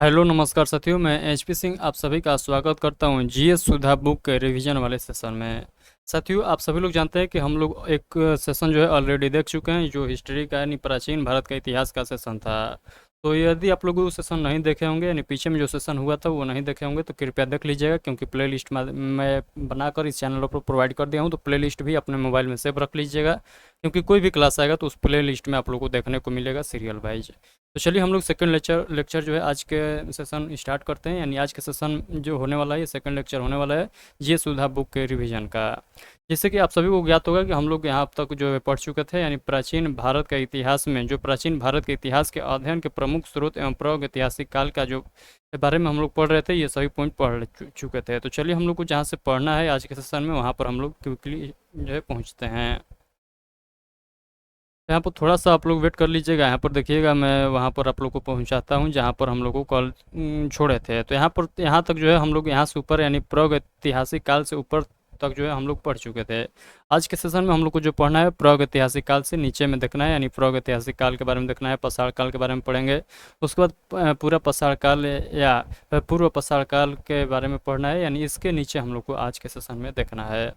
Hello नमस्कार साथियों, मैं एचपी सिंह आप सभी का स्वागत करता हूं जीएस सुधा बुक के रिवीजन वाले सेशन में। साथियों, आप सभी लोग जानते हैं कि हम लोग एक सेशन जो है ऑलरेडी देख चुके हैं, जो हिस्ट्री का यानी प्राचीन भारत का इतिहास का सेशन था। तो यदि आप लोग वो सेशन नहीं देखे होंगे यानी पीछे में जो सेशन हुआ था वो नहीं देखे होंगे तो कृपया देख लीजिएगा, क्योंकि प्ले लिस्ट में मैं बनाकर इस चैनल पर प्रोवाइड कर दिया हूँ। तो प्ले लिस्ट भी अपने मोबाइल में सेव रख लीजिएगा, क्योंकि कोई भी क्लास आएगा तो उस प्ले लिस्ट में आप लोग को देखने को मिलेगा सीरियल वाइज। तो चलिए हम लोग सेकंड लेक्चर जो है आज के सेशन स्टार्ट करते हैं। यानी आज के सेशन जो होने वाला है, ये सेकंड लेक्चर होने वाला है ये सुधा बुक के रिवीजन का। जैसे कि आप सभी को ज्ञात होगा कि हम लोग यहाँ अब तक जो है पढ़ चुके थे, यानी प्राचीन भारत का इतिहास में जो प्राचीन भारत के इतिहास के अध्ययन के प्रमुख स्रोत एवं प्रागैतिहासिक काल का जो के बारे में हम लोग पढ़ रहे थे, ये सभी पॉइंट पढ़ चुके थे। तो चलिए हम लोग को जहाँ से पढ़ना है आज के सेशन में, वहाँ पर हम लोग क्विकली जो है पहुँचते हैं। यहाँ पर थोड़ा सा आप लोग वेट कर लीजिएगा। यहाँ पर देखिएगा, मैं वहाँ पर आप लोग को पहुँचाता हूँ जहाँ पर हम लोग को कल छोड़े थे। तो यहाँ तक जो है हम लोग यहाँ से ऊपर यानी प्रागैतिहासिक काल से ऊपर तक जो है हम लोग पढ़ चुके थे। आज के सेशन में हम लोग को जो पढ़ना है प्रागैतिहासिक काल से नीचे में देखना है, यानी प्रागैतिहासिक काल के बारे में देखना है, पाषाण काल के बारे में पढ़ेंगे। उसके बाद पूरा पाषाण काल या पूर्व पाषाण काल के बारे में पढ़ना है, यानी इसके नीचे हम लोग को आज के सेशन में देखना है।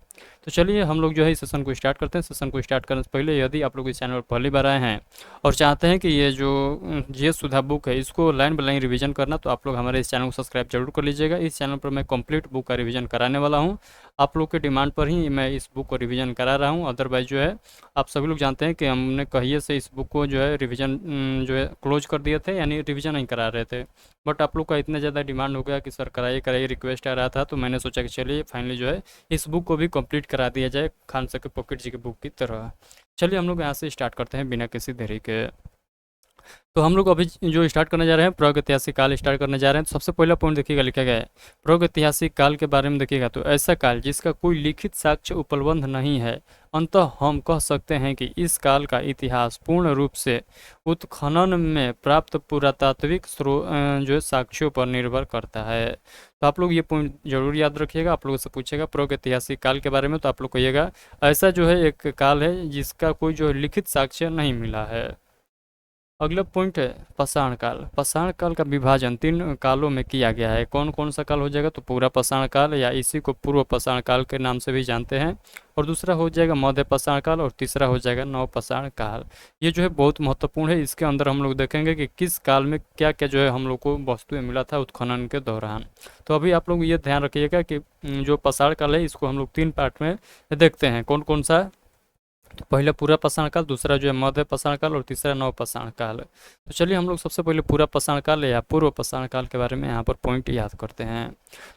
तो चलिए हम लोग जो है इस सेशन को स्टार्ट करते हैं। सेशन को स्टार्ट करने से पहले यदि आप लोग इस चैनल पर पहली बार आए हैं और चाहते हैं कि ये जो जीएस सुधा बुक है इसको लाइन बाई लाइन रिवीजन करना, तो आप लोग हमारे इस चैनल को सब्सक्राइब जरूर कर लीजिएगा। इस चैनल पर मैं कंप्लीट बुक का रिवीजन कराने वाला हूँ। आप लोग के डिमांड पर ही मैं इस बुक को रिवीजन करा रहा हूँ। अदरवाइज जो है आप सभी लोग जानते हैं कि हमने कहिए से इस बुक को जो है रिवीजन जो है क्लोज कर दिए थे, यानी रिवीजन नहीं करा रहे थे। बट आप लोग का इतना ज़्यादा डिमांड हो गया कि सर कराइए कराइए, रिक्वेस्ट आ रहा था, तो मैंने सोचा कि चलिए फाइनली जो है इस बुक को भी कंप्लीट करा दिया जाए, खान सर के पॉकेट जी की बुक की तरह। चलिए हम लोग यहाँ से स्टार्ट करते हैं बिना किसी देरी के। तो हम लोग अभी जो स्टार्ट करने जा रहे हैं प्रागैतिहासिक काल स्टार्ट करने जा रहे हैं। तो सबसे पहला पॉइंट देखिएगा, लिखा गया है प्रागैतिहासिक काल के बारे में। देखिएगा, तो ऐसा काल जिसका कोई लिखित साक्ष्य उपलब्ध नहीं है, अंततः हम कह सकते हैं कि इस काल का इतिहास पूर्ण रूप से उत्खनन में प्राप्त पुरातात्विक जो है साक्ष्यों पर निर्भर करता है। तो आप लोग ये पॉइंट जरूर याद रखिएगा। आप लोगों से पूछेगा प्रागैतिहासिक काल के बारे में, तो आप लोग कहिएगा ऐसा जो है एक काल है जिसका कोई जो लिखित साक्ष्य नहीं मिला है। अगला पॉइंट है पाषाण काल। पाषाण काल का विभाजन तीन कालों में किया गया है। कौन कौन सा काल हो जाएगा? तो पूरा पाषाण काल या इसी को पूर्व पाषाण काल के नाम से भी जानते हैं, और दूसरा हो जाएगा मध्य पाषाण काल, और तीसरा हो जाएगा नव पाषाण काल। ये जो है बहुत महत्वपूर्ण है। इसके अंदर हम लोग देखेंगे कि किस काल में क्या क्या जो है हम लोग को वस्तुएं मिला था उत्खनन के दौरान। तो अभी आप लोग ये ध्यान रखिएगा कि जो पाषाण काल है इसको हम लोग तीन पार्ट में देखते हैं। कौन कौन सा? तो पहला पूरा पाषाण काल, दूसरा जो है मध्य पाषाण काल, और तीसरा नव पाषाण काल। तो चलिए हम लोग सबसे पहले पूरा पाषाण काल या पूर्व पाषाण काल के बारे में यहाँ पर पॉइंट याद करते हैं।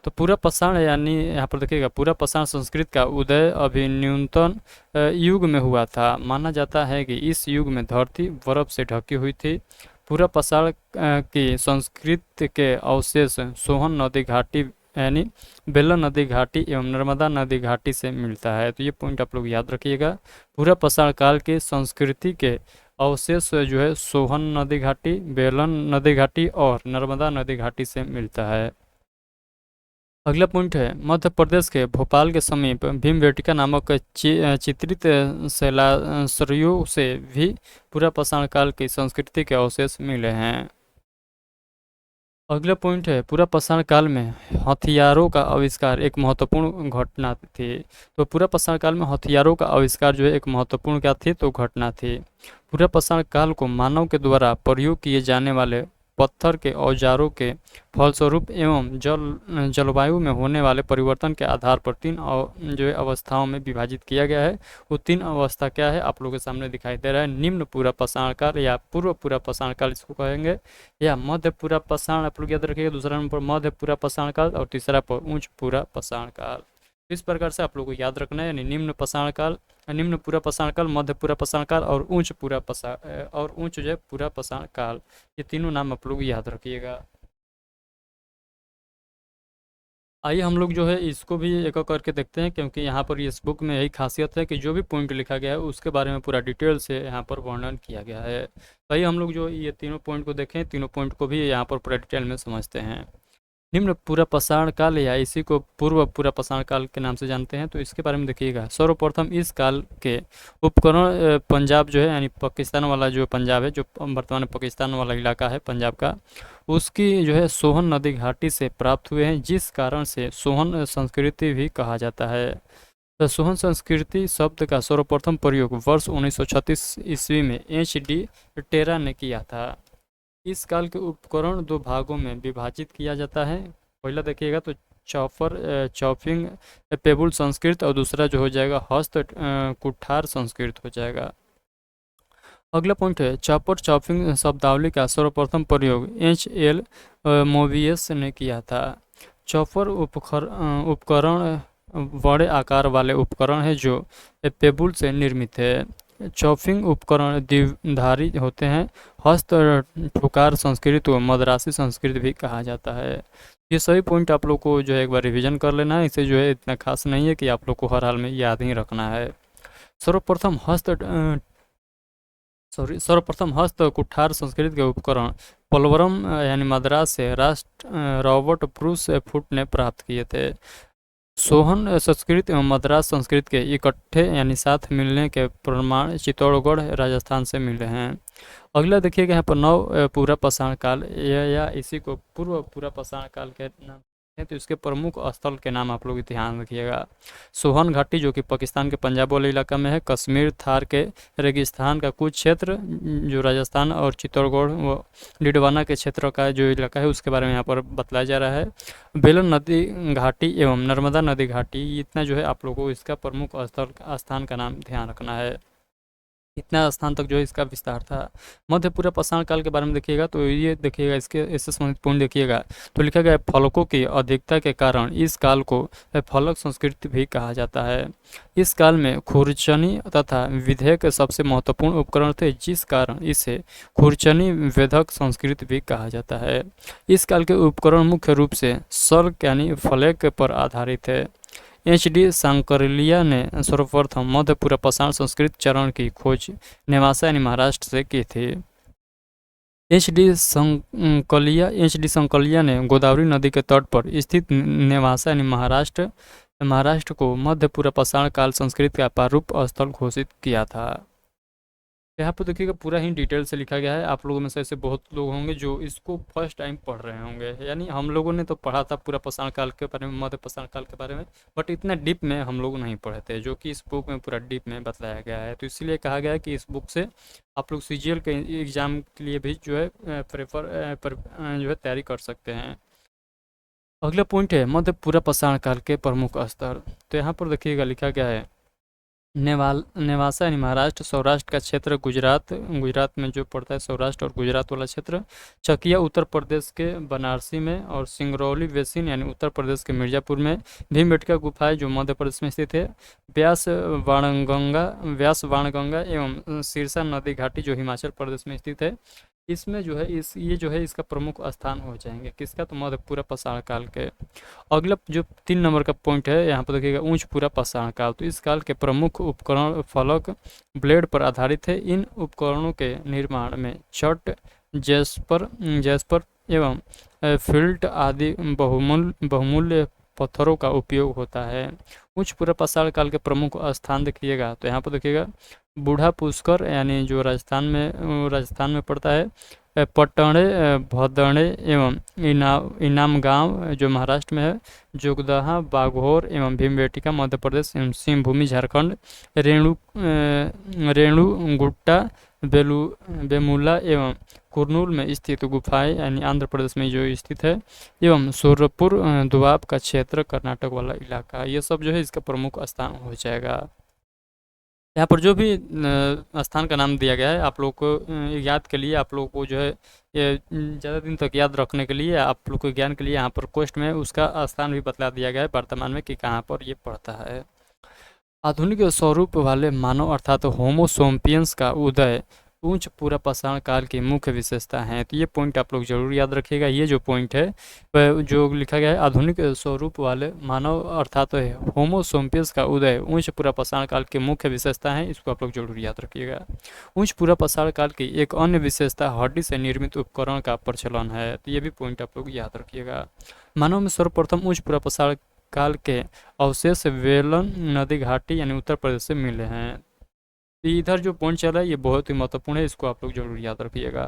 तो पूरा पाषाण यानी यहाँ पर देखिएगा, पूरा पाषाण संस्कृत का उदय अभिन्यूनतम युग में हुआ था। माना जाता है कि इस युग में धरती बर्फ से ढकी हुई थी। पूरा पाषाण की संस्कृत के अवशेष सोहन नदी घाटी यानी बेलन नदी घाटी एवं नर्मदा नदी घाटी से मिलता है। तो ये पॉइंट आप लोग याद रखिएगा। पूरा पाषाण काल के संस्कृति के अवशेष जो है सोहन नदी घाटी, बेलन नदी घाटी और नर्मदा नदी घाटी से मिलता है। अगला पॉइंट है मध्य प्रदेश के भोपाल के समीप भीमबेटका नामक चित्रित शैलाश्रयों से भी पूरा पाषाण काल की संस्कृति के अवशेष मिले हैं। अगला पॉइंट है पूरा पाषाण काल में हथियारों का आविष्कार एक महत्वपूर्ण घटना थी। तो पूरा पाषाण काल में हथियारों का आविष्कार जो है एक महत्वपूर्ण क्या थी? तो घटना थी। पूरा पाषाण काल को मानव के द्वारा प्रयोग किए जाने वाले पत्थर के औजारों के फलस्वरूप एवं जलवायु में होने वाले परिवर्तन के आधार पर तीन जो है अवस्थाओं में विभाजित किया गया है। वो तीन अवस्था क्या है आप लोगों के सामने दिखाई दे रहा है। निम्न पूरा पाषाण काल या पूर्व पूरा पाषाण काल इसको कहेंगे, या मध्य पूरा पाषाण आप लोग याद रखिएगा। दूसरा नंबर मध्य पूरा पाषाण काल, और तीसरा पर उच्च पूरा पाषाण काल। इस प्रकार से आप लोग को याद रखना है, यानी निम्न पाषाण काल, निम्न पूरा पाषाण काल, मध्य पूरा पाषाण काल और उच्च पूरा पाषाण और उच्च जो है पूरा पाषाण काल। ये तीनों नाम आप लोग याद रखिएगा। आइए हम लोग जो है इसको भी एक एक करके देखते हैं, क्योंकि यहाँ पर इस बुक में यही खासियत है कि जो भी पॉइंट लिखा गया है उसके बारे में पूरा डिटेल से यहाँ पर वर्णन किया गया है। तो आइए हम लोग जो ये तीनों पॉइंट को देखें, तीनों पॉइंट को भी यहाँ पर पूरा डिटेल में समझते हैं। निम्न पूरा पाषाण काल या इसी को पूर्व पूरा पाषाण काल के नाम से जानते हैं। तो इसके बारे में देखिएगा, सर्वप्रथम इस काल के उपकरण पंजाब जो है यानी पाकिस्तान वाला जो पंजाब है, जो वर्तमान पाकिस्तान वाला इलाका है पंजाब का, उसकी जो है सोहन नदी घाटी से प्राप्त हुए हैं, जिस कारण से सोहन संस्कृति भी कहा जाता है। तो सोहन संस्कृति शब्द का सर्वप्रथम प्रयोग वर्ष 1936 ईस्वी में H.D. टेरा ने किया था। इस काल के उपकरण दो भागों में विभाजित किया जाता है। पहला देखिएगा तो चॉपिंग पेबुल संस्कृत, और दूसरा जो हो जाएगा हस्त कुठार संस्कृत हो जाएगा। अगला पॉइंट है चॉपर चॉपिंग शब्दावली का सर्वप्रथम प्रयोग H.L. मोवियस ने किया था। चॉपर उपकरण बड़े आकार वाले उपकरण है जो पेबुल से निर्मित है। चॉपिंग उपकरण द्विधारी होते हैं। हस्त ठुकार संस्कृत व मद्रासी संस्कृत भी कहा जाता है। ये सभी पॉइंट आप लोग को जो है एक बार रिवीजन कर लेना है, इसे जो है इतना खास नहीं है कि आप लोग को हर हाल में याद ही रखना है। सर्वप्रथम हस्त कुठार संस्कृत के उपकरण पोलवरम यानी मद्रास से रॉबर्ट ब्रूस फुट ने प्राप्त किए थे। सोहन संस्कृत एवं मद्रास संस्कृत के इकट्ठे यानी साथ मिलने के प्रमाण चित्तौड़गढ़ राजस्थान से मिले हैं। अगला देखिएगा यहाँ पर नव पूरा पाषाण काल या इसी को पूर्व पूरा पाषाण काल के नाम है, तो इसके प्रमुख स्थल के नाम आप लोग ध्यान रखिएगा। सोहन घाटी जो कि पाकिस्तान के पंजाब वाले इलाका में है, कश्मीर थार के रेगिस्तान का कुछ क्षेत्र जो राजस्थान और चित्तौड़गढ़ व डिडवाना के क्षेत्र का जो इलाका है उसके बारे में यहाँ पर बतलाया जा रहा है। बेलन नदी घाटी एवं नर्मदा नदी घाटी, इतना जो है आप लोगों को इसका प्रमुख स्थान का नाम ध्यान रखना है। इतना स्थान तक जो है इसका विस्तार था। मध्य पूरा पाषाण काल के बारे में देखिएगा तो ये देखिएगा, इससे संबंधित पॉइंट देखिएगा तो लिखा गया है फलकों की अधिकता के कारण इस काल को फलक संस्कृति भी कहा जाता है। इस काल में खुरचनी तथा विधेयक सबसे महत्वपूर्ण उपकरण थे, जिस कारण इसे खुरचनी वेधक संस्कृति भी कहा जाता है। इस काल के उपकरण मुख्य रूप से सल्क यानी फ्लैग पर आधारित है। H.D. सांकरलिया ने सर्वप्रथम मध्य पूरा पाषाण संस्कृत चरण की खोज नेवासा यानी महाराष्ट्र से की थी। H.D. संकलिया ने गोदावरी नदी के तट पर स्थित नेवासा यानी महाराष्ट्र को मध्य पूरा पाषाण काल संस्कृत का प्रारूप स्थल घोषित किया था। यहाँ पर देखिएगा पूरा ही डिटेल से लिखा गया है। आप लोगों में से ऐसे बहुत लोग होंगे जो इसको फर्स्ट टाइम पढ़ रहे होंगे, यानी हम लोगों ने तो पढ़ा था पूरा पाषाण काल के बारे में, मध्य पाषाण काल के बारे में, बट इतना डीप में हम लोग नहीं पढ़े थे, जो कि इस बुक में पूरा डीप में बताया गया है। तो इसलिए कहा गया है कि इस बुक से आप लोग CGL के एग्ज़ाम के लिए भी जो है जो है तैयारी कर सकते हैं। अगला पॉइंट है मध्य पूरा पाषाण काल के प्रमुख स्तर। तो यहाँ पर देखिएगा लिखा गया है नेवासा यानी महाराष्ट्र, सौराष्ट्र का क्षेत्र, गुजरात में जो पड़ता है सौराष्ट्र और गुजरात वाला क्षेत्र, चकिया उत्तर प्रदेश के बनारसी में, और सिंगरौली बेसिन यानी उत्तर प्रदेश के मिर्ज़ापुर में, भीमबेटका गुफाएं जो मध्य प्रदेश में स्थित है, व्यास वाणगंगा एवं सिरसा नदी घाटी जो हिमाचल प्रदेश में स्थित है। इसमें जो है ये जो है इसका प्रमुख स्थान हो जाएंगे किसका, तो मध्य पूरा पाषाण काल के। अगला जो 3 नंबर का पॉइंट है यहाँ पर देखिएगा ऊंच पूरा पाषाण काल। तो इस काल के प्रमुख उपकरण फलक ब्लेड पर आधारित है। इन उपकरणों के निर्माण में चट, जैस्पर एवं फिल्ट आदि बहुमूल्य पत्थरों का उपयोग होता है। उच्च पूरा पाषाण काल के प्रमुख स्थान देखिएगा तो यहाँ पर देखिएगा बूढ़ा पुष्कर यानी जो राजस्थान में पड़ता है, पटने, भदने एवं इनाम गांव जो महाराष्ट्र में है, जोगदहा, बाघोर एवं भीमबेटका मध्य प्रदेश एवं सिंहभूमि झारखंड, रेणुगुट्टा, बेमुला एवं कुरनूल में स्थित गुफाएं यानी आंध्र प्रदेश में जो स्थित है, एवं सूरपुर दुआब का क्षेत्र कर्नाटक वाला इलाका, ये सब जो है इसका प्रमुख स्थान हो जाएगा। यहाँ पर जो भी स्थान का नाम दिया गया है आप लोग को याद के लिए, आप लोग को जो है ये ज़्यादा दिन तक याद रखने के लिए, आप लोग को ज्ञान के लिए यहाँ पर क्वेश्चन में उसका स्थान भी बतला दिया गया है वर्तमान में कि कहाँ पर ये पड़ता है। आधुनिक स्वरूप वाले मानव अर्थात होमो सेपियंस का उदय उच्च पूरा पाषाण काल की मुख्य विशेषता है। तो ये पॉइंट आप लोग जरूर याद रखिएगा। ये जो पॉइंट है वह जो लिखा गया है आधुनिक स्वरूप वाले मानव अर्थात होमो सेपियंस का उदय उच्च पूरा पाषाण काल की मुख्य विशेषता है, इसको आप लोग जरूर याद रखिएगा। उच्च पूरा पाषाण काल की एक अन्य विशेषता हड्डी से निर्मित उपकरण का प्रचलन है। तो ये भी पॉइंट आप लोग याद रखिएगा। मानव में सर्वप्रथम उच्च पूरा पाषाण काल के अवशेष वेलन नदी घाटी यानी उत्तर प्रदेश से मिले हैं। तो इधर जो पॉइंट चला है ये बहुत ही महत्वपूर्ण है, इसको आप लोग जरूर याद रखिएगा।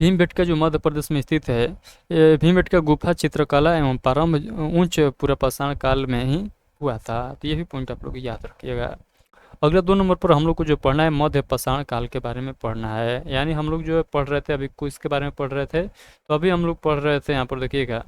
भीमबेटका जो मध्य प्रदेश में स्थित है, ये भीमबेटका गुफा चित्रकला एवं प्रारंभ उच्च पुरापाषाण काल में ही हुआ था। तो ये भी पॉइंट आप लोग याद रखिएगा। अगला 2 नंबर पर हम लोग को जो पढ़ना है मध्य पाषाण काल के बारे में पढ़ना है, यानी हम लोग जो है पढ़ रहे थे अभी क्विज के बारे में पढ़ रहे थे, तो अभी हम लोग पढ़ रहे थे यहाँ पर देखिएगा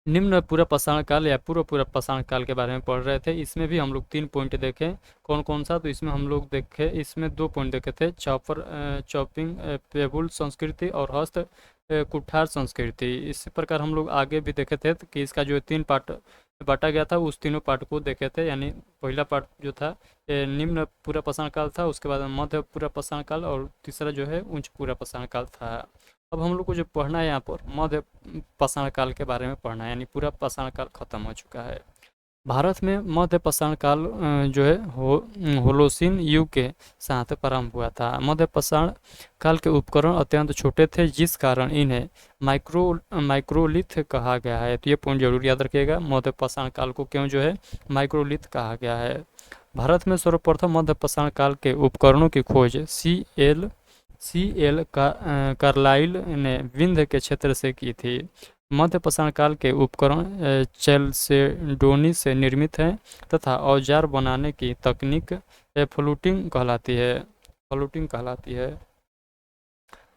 निम्न पूरा पाषाण काल या पूरा पाषाण काल के बारे में पढ़ रहे थे। इसमें भी हम लोग 3 पॉइंट देखे, कौन कौन सा, तो इसमें हम लोग देखे, इसमें 2 पॉइंट देखे थे, चॉपिंग पेबुल संस्कृति और हस्त कुठार संस्कृति। इसी प्रकार हम लोग आगे भी देखे थे कि इसका जो 3 पार्ट बांटा गया था, उस तीनों पार्ट को देखे थे। यानी पहला पार्ट जो था निम्न पूरा पाषाण काल था, उसके बाद मध्य पूरा पाषाण काल और तीसरा जो है उच्च पूरा पाषाण काल था। अब हम लोग को जो पढ़ना है यहाँ पर मध्य पाषाण काल के बारे में पढ़ना है, यानी पूरा पाषाण काल खत्म हो चुका है। भारत में मध्य पाषाण काल जो है होलोसीन युग के साथ प्रारंभ हुआ था। मध्य पाषाण काल के उपकरण अत्यंत छोटे थे, जिस कारण इन्हें माइक्रोलिथ कहा गया है। तो ये पॉइंट जरूर याद रखिएगा, मध्य पाषाण काल को क्यों जो है माइक्रोलिथ कहा गया है। भारत में सर्वप्रथम मध्य पाषाण काल के उपकरणों की खोज सी एल कार्लाइल ने विंध्य के क्षेत्र से की थी। मध्य पाषाण काल के उपकरण चैल्सेडोनी से निर्मित हैं तथा औजार बनाने की तकनीक फ्लूटिंग कहलाती है।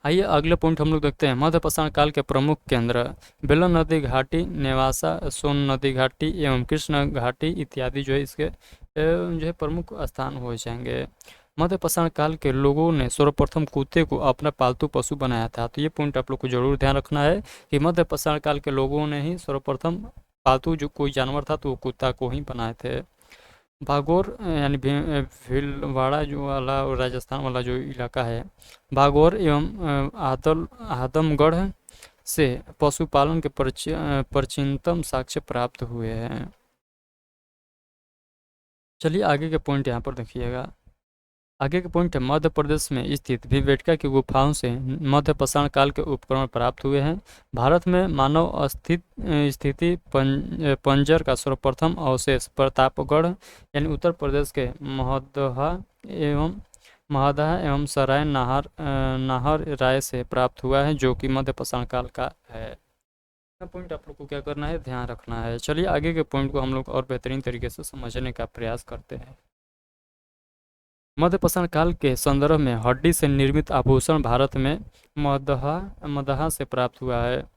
आइए अगले पॉइंट हम लोग देखते हैं। मध्य पाषाण काल के प्रमुख केंद्र बेलन नदी घाटी, नेवासा, सोन नदी घाटी एवं कृष्ण घाटी इत्यादि जो है इसके जो है प्रमुख स्थान हो जाएंगे। मध्य पाषाण काल के लोगों ने सर्वप्रथम कुत्ते को अपना पालतू पशु बनाया था। तो ये पॉइंट आप लोग को जरूर ध्यान रखना है कि मध्य पाषाण काल के लोगों ने ही सर्वप्रथम पालतू जो कोई जानवर था तो वो कुत्ता को ही बनाए थे। भागौर यानी भीलवाड़ा जो वाला और राजस्थान वाला जो इलाका है, भागौर एवं आदमगढ़ से पशुपालन के प्राचीनतम साक्ष्य प्राप्त हुए हैं। चलिए आगे के पॉइंट यहाँ पर देखिएगा। आगे के पॉइंट है मध्य प्रदेश में स्थित भीमबेटका की गुफाओं से मध्य पाषाण काल के उपकरण प्राप्त हुए हैं। भारत में मानव स्थिति पंजर का सर्वप्रथम अवशेष प्रतापगढ़ यानी उत्तर प्रदेश के महदहा एवं सराय नाहर राय से प्राप्त हुआ है, जो कि मध्य पाषाण काल का है। पॉइंट आप लोग को क्या करना है, ध्यान रखना है। चलिए आगे के पॉइंट को हम लोग और बेहतरीन तरीके से समझने का प्रयास करते हैं। मध्य पाषाण काल के संदर्भ में हड्डी से निर्मित आभूषण भारत में मदहा से प्राप्त हुआ है।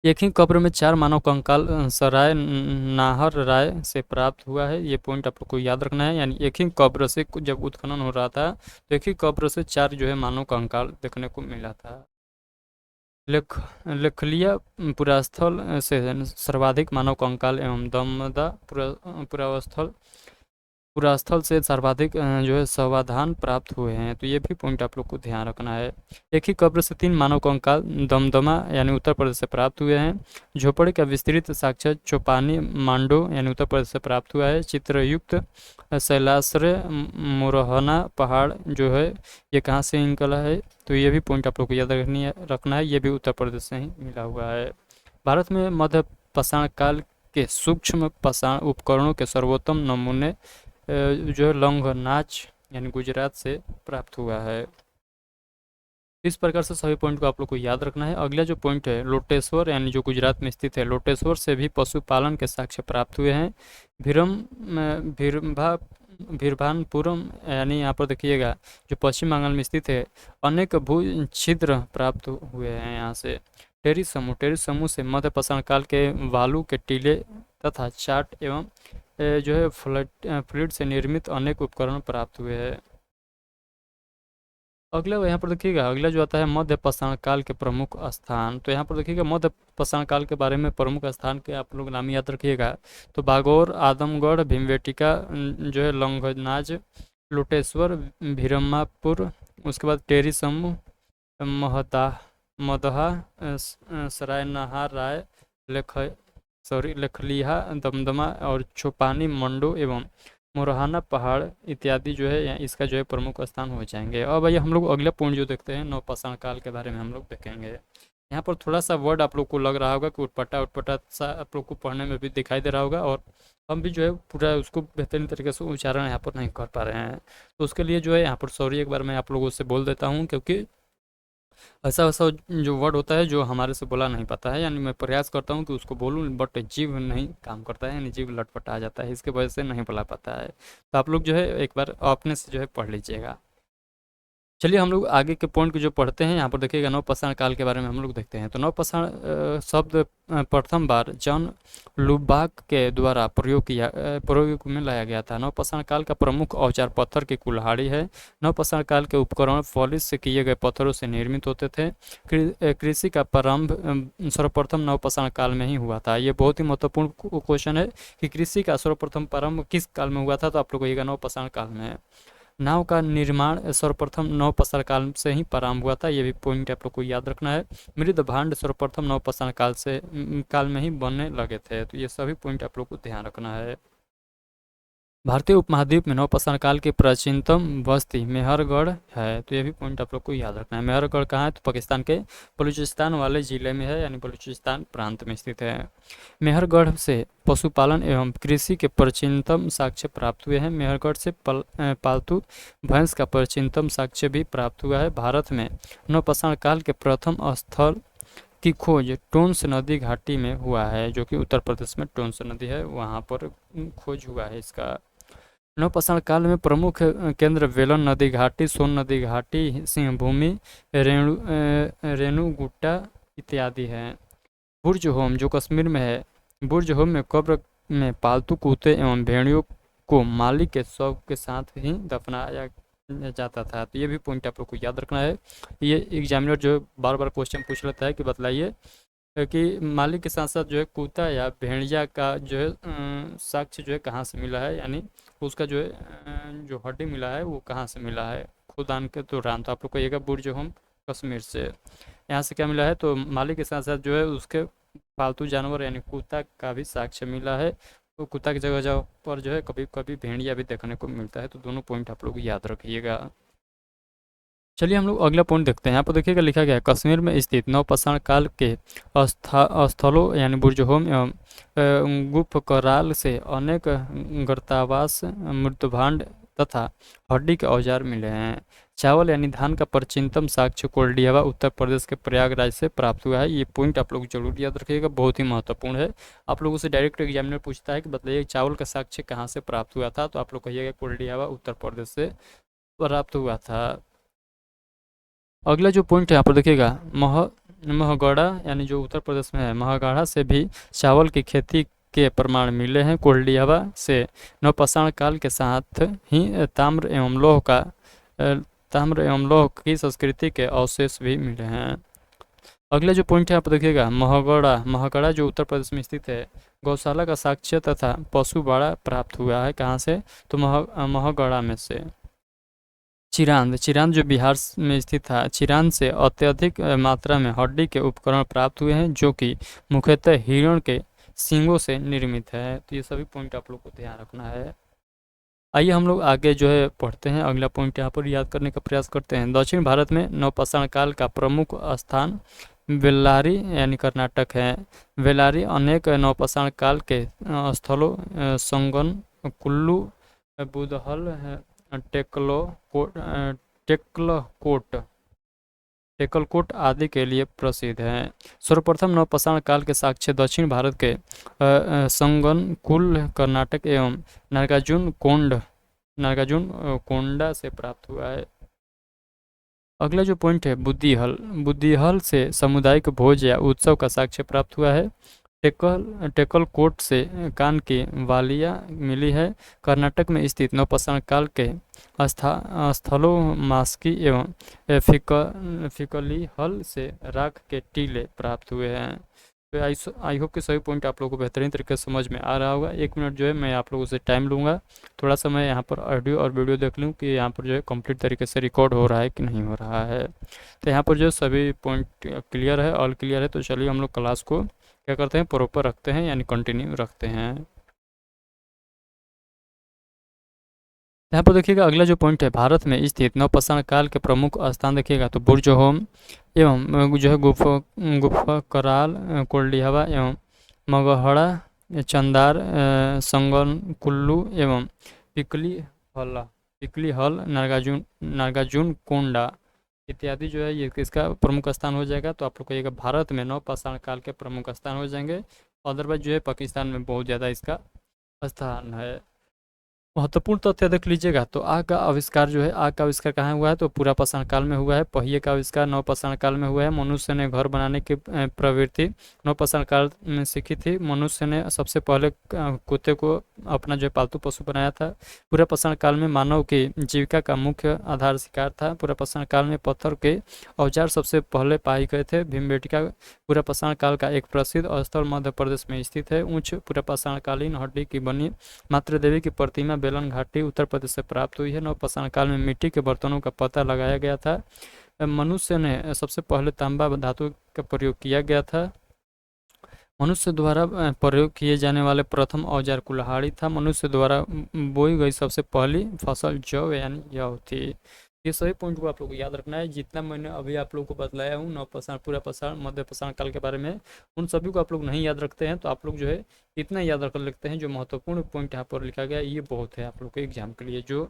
एक ही कब्र में 4 मानव कंकाल सराय नाहर राय से प्राप्त हुआ है। ये पॉइंट आप लोग को याद रखना है, यानी एक ही कब्र से जब उत्खनन हो रहा था तो एक ही कब्र से 4 जो है मानव कंकाल देखने को मिला था। लेखलिया पुरास्थल से सर्वाधिक मानव कंकाल एवं दमदा पुरास्थल से सर्वाधिक जो है समाधान प्राप्त हुए हैं। तो ये भी पॉइंट आप लोग को ध्यान रखना है। एक ही कब्र से 3 मानव कंकाल दमदमा यानी उत्तर प्रदेश से प्राप्त हुए हैं। झोपड़ी का विस्तृत साक्ष्य चौपानी मांडो यानी उत्तर प्रदेश से प्राप्त हुआ है। चित्रयुक्त शैलाश्रय मोरहना पहाड़ जो है ये कहाँ से निकला है, तो ये भी पॉइंट आप लोग को याद रखना है, ये भी उत्तर प्रदेश से ही मिला हुआ है। भारत में मध्य पाषाण काल के सूक्ष्म पाषाण उपकरणों के सर्वोत्तम नमूने जो है लौंग नाच यानी गुजरात से प्राप्त हुआ है। इस प्रकार से सभी पॉइंट को आप लोग को याद रखना है। अगला जो पॉइंट है लोटेश्वर यानी जो गुजरात में स्थित है, लोटेश्वर से भी पशुपालन के साक्ष्य प्राप्त हुए हैं। भीरभानपुरम यानी यहाँ पर देखिएगा जो पश्चिम बंगाल में स्थित है, अनेक भू छिद्र प्राप्त हुए हैं यहाँ से। टेरी समूह से मध्य पाषाण काल के बालू के टीले तथा चाट एवं जो है फ्लूइड से निर्मित अनेक उपकरण प्राप्त हुए हैं। अगला यहाँ पर देखिएगा, अगला जो आता है मध्य पाषाण काल के प्रमुख स्थान। तो यहाँ पर देखिएगा मध्य पाषाण काल के बारे में प्रमुख स्थान के आप लोग नाम याद रखिएगा। तो बागौर, आदमगढ़, भीमबेटका जो है लौंगनाज, लोटेश्वर, भीरमापुर, उसके बाद टेरी समूह, मदहा, सराय नाहर राय, लखलिहा, दमदमा और छोपानी मंडो एवं मोरहाना पहाड़ इत्यादि जो है इसका जो है प्रमुख स्थान हो जाएंगे। अब भैया हम लोग अगला पॉइंट जो देखते हैं नवपाषाण काल के बारे में हम लोग देखेंगे। यहाँ पर थोड़ा सा वर्ड आप लोग को लग रहा होगा कि उटपटा सा आप लोग को पढ़ने में भी दिखाई दे रहा होगा, और हम भी जो है पूरा उसको बेहतरीन तरीके से उच्चारण यहाँ पर नहीं कर पा रहे हैं। तो उसके लिए जो है यहाँ पर सॉरी एक बार मैं आप लोगों से बोल देता हूँ, क्योंकि ऐसा वैसा जो वर्ड होता है जो हमारे से बोला नहीं पाता है, यानी मैं प्रयास करता हूँ कि उसको बोलूँ बट जीभ नहीं काम करता है, यानी जीभ लटपटा जाता है, इसके वजह से नहीं बोला पाता है। तो आप लोग जो है एक बार अपने से जो है पढ़ लीजिएगा। चलिए हम लोग आगे के पॉइंट को जो पढ़ते हैं, यहाँ पर देखिएगा नवपाषाण काल के बारे में हम लोग देखते हैं। तो नवपाषाण शब्द प्रथम बार जॉन लुबाक के द्वारा प्रयोग में लाया गया था। नवपाषाण काल का प्रमुख औजार पत्थर की कुल्हाड़ी है। नवपाषाण काल के उपकरण पॉलिश से किए गए पत्थरों से निर्मित होते थे। कृषि का प्रारंभ सर्वप्रथम नवपाषाण काल में ही हुआ था। ये बहुत ही महत्वपूर्ण क्वेश्चन है कि कृषि का सर्वप्रथम प्रारंभ किस काल में हुआ था, तो आप लोग कहिएगा नवपाषाण काल में। नाव का निर्माण सर्वप्रथम नवपाषाण काल से ही प्रारंभ हुआ था, ये भी पॉइंट आप लोग को याद रखना है। मृद भांड सर्वप्रथम नवपाषाण काल में ही बनने लगे थे, तो ये सभी पॉइंट आप लोग को ध्यान रखना है। भारतीय उपमहाद्वीप में नवपाषाण काल की प्राचीनतम बस्ती मेहरगढ़ है, तो ये भी पॉइंट आप लोग को याद रखना है। मेहरगढ़ कहाँ है, तो पाकिस्तान के बलूचिस्तान वाले जिले में है, यानी बलूचिस्तान प्रांत में स्थित है। मेहरगढ़ से पशुपालन एवं कृषि के प्राचीनतम साक्ष्य प्राप्त हुए हैं। मेहरगढ़ से पालतू भैंस का प्राचीनतम साक्ष्य भी प्राप्त हुआ है। भारत में नवपाषाण काल के प्रथम स्थल की खोज टोंस नदी घाटी में हुआ है, जो कि उत्तर प्रदेश में टोंस नदी है, वहाँ पर खोज हुआ है इसका। नवपाषाण काल में प्रमुख केंद्र वेलन नदी घाटी, सोन नदी घाटी, सिंहभूमि, रेणुगुट्टा इत्यादि हैं। बुर्ज होम जो कश्मीर में है, बुर्ज होम में कब्र में पालतू कुत्ते एवं भेड़ियों को मालिक के शव के साथ ही दफनाया जाता था, तो ये भी पॉइंट आप लोग को याद रखना है। ये एग्जामिनर जो बार बार क्वेश्चन पूछ लेता है कि बतलाइए कि मालिक के साथ साथ जो है कुत्ता या भेड़िया का जो है साक्ष्य जो है कहाँ से मिला है, यानी उसका जो है जो हड्डी मिला है वो कहाँ से मिला है, खुदान के दौरान। तो आप लोग कहिएगा बुर्ज होम कश्मीर से। यहाँ से क्या मिला है, तो मालिक के साथ साथ जो है उसके पालतू जानवर यानी कुत्ता का भी साक्ष्य मिला है। तो कुत्ता की जगह जगह पर जो है कभी कभी भेड़िया भी देखने को मिलता है, तो दोनों पॉइंट आप लोग याद रखिएगा। चलिए हम लोग अगला पॉइंट देखते हैं। यहाँ पर देखिएगा लिखा गया है कश्मीर में स्थित नवपाषाण काल के स्थलों यानी बुर्ज होम एवं गुप्त कराल से अनेक गर्तावास, मृतभांड तथा हड्डी के औजार मिले हैं। चावल यानी धान का प्राचीनतम साक्ष्य कोल्डियावा उत्तर प्रदेश के प्रयागराज से प्राप्त हुआ है। ये पॉइंट आप लोग जरूर याद रखिएगा, बहुत ही महत्वपूर्ण है। आप लोगों से डायरेक्ट एग्जामिनर पूछता है कि बताइए चावल का साक्ष्य कहाँ से प्राप्त हुआ था, तो आप लोग कहिएगा कोल्डियावा उत्तर प्रदेश से प्राप्त हुआ था। अगला जो पॉइंट है यहाँ पर देखिएगा महगढ़ा यानी जो उत्तर प्रदेश में है, महगढ़ा से भी चावल की खेती के प्रमाण मिले हैं। कोल्डियावा से नवपाषाण काल के साथ ही ताम्र एवं लोह की संस्कृति के अवशेष भी मिले हैं। अगले जो पॉइंट है आप देखिएगा महगढ़ा जो उत्तर प्रदेश में स्थित है, गौशाला का साक्ष्य तथा पशु बाड़ा प्राप्त हुआ है। कहाँ से, तो महगढ़ा में से। चिरांद जो बिहार में स्थित था, चिरांद से अत्यधिक मात्रा में हड्डी के उपकरण प्राप्त हुए हैं, जो कि मुख्यतः हिरण के सींगों से निर्मित है। तो ये सभी पॉइंट आप लोग को ध्यान रखना है। आइए हम लोग आगे जो है पढ़ते हैं, अगला पॉइंट यहाँ पर याद करने का प्रयास करते हैं। दक्षिण भारत में नवपाषाण काल का प्रमुख स्थान बेल्लारी यानी कर्नाटक है। बेल्लारी अनेक नवपाषाण काल के स्थलों संगन, कुल्लू, बुदहल, टेकलकोट टेकलकोट आदि के लिए प्रसिद्ध है। सर्वप्रथम नवपाषाण काल के साक्ष्य दक्षिण भारत के संगनकुल, कर्नाटक एवं नागार्जुन कोंडा से प्राप्त हुआ है। अगला जो पॉइंट है बुद्धिहल से सामुदायिक भोज या उत्सव का साक्ष्य प्राप्त हुआ है। टेकलकोट से कान की वालियाँ मिली है। कर्नाटक में स्थित नवपाषाण काल के स्थलों मास्की एवं फिकली हल से राख के टीले प्राप्त हुए हैं। तो आई होप कि सभी पॉइंट आप लोगों को बेहतरीन तरीके से समझ में आ रहा होगा। 1 मिनट जो है मैं आप लोगों से टाइम लूँगा, थोड़ा सा मैं यहाँ पर ऑडियो और वीडियो देख लूँ कि यहाँ पर जो है कंप्लीट तरीके से रिकॉर्ड हो रहा है कि नहीं हो रहा है। तो यहाँ पर जो सभी पॉइंट क्लियर है, ऑल क्लियर है, तो चलिए हम लोग क्लास को क्या करते हैं, प्रॉपर रखते हैं, यानी कंटिन्यू रखते हैं। यहाँ पर देखिएगा अगला जो पॉइंट है, भारत में स्थित नवपाषाण काल के प्रमुख स्थान देखिएगा तो बुर्ज होम एवं जो है गुफा कराल, कोल्डियावा एवं मगहड़ा, चंदार, संगन कुल्लू एवं पिकली हल, नागार्जुन कोंडा इत्यादि जो है ये किसका प्रमुख स्थान हो जाएगा। तो आप लोग कहिएगा भारत में नवपाषाण काल के प्रमुख स्थान हो जाएंगे। अदरवाइज जो है पाकिस्तान में बहुत ज़्यादा इसका स्थान है। महत्वपूर्ण तथ्य देख लीजिएगा, तो आग का आविष्कार जो है, आग का आविष्कार कहाँ हुआ है, तो पूरा पाषाण काल में हुआ है। पहिए का आविष्कार नवपाषाण काल में हुआ है। मनुष्य ने घर बनाने की प्रवृत्ति नवपाषाण काल में सीखी थी। मनुष्य ने सबसे पहले कुत्ते को अपना जो है पालतू पशु बनाया था। पूरा पाषाण काल में मानव की जीविका का मुख्य आधार शिकार था। पूरा पाषाण काल में पत्थर के औजार सबसे पहले पाए गए थे। भीमबेटका पूरा पाषाण काल का एक प्रसिद्ध स्थल मध्य प्रदेश में स्थित है। उच्च पूरा पाषाण कालीन हड्डी की बनी मातृ देवी की प्रतिमा बेलन घाटी उत्तर प्रदेश से प्राप्त हुई है। नवपाषाण काल में मिट्टी के बर्तनों का पता लगाया गया था। मनुष्य ने सबसे पहले तांबा धातु का प्रयोग किया गया था। मनुष्य द्वारा प्रयोग किए जाने वाले प्रथम औजार कुल्हाड़ी था। मनुष्य द्वारा बोई गई सबसे पहली फसल जौ यानी यव थी। ये सभी पॉइंट को आप लोग को याद रखना है। जितना मैंने अभी आप लोग को बतलाया हूँ नवपाषाण, पूरा पाषाण, मध्य पाषाण काल के बारे में, उन सभी को आप लोग नहीं याद रखते हैं तो आप लोग जो है इतना याद रख लेते हैं। जो महत्वपूर्ण पॉइंट यहाँ पर लिखा गया है ये बहुत है आप लोग के एग्जाम के लिए। जो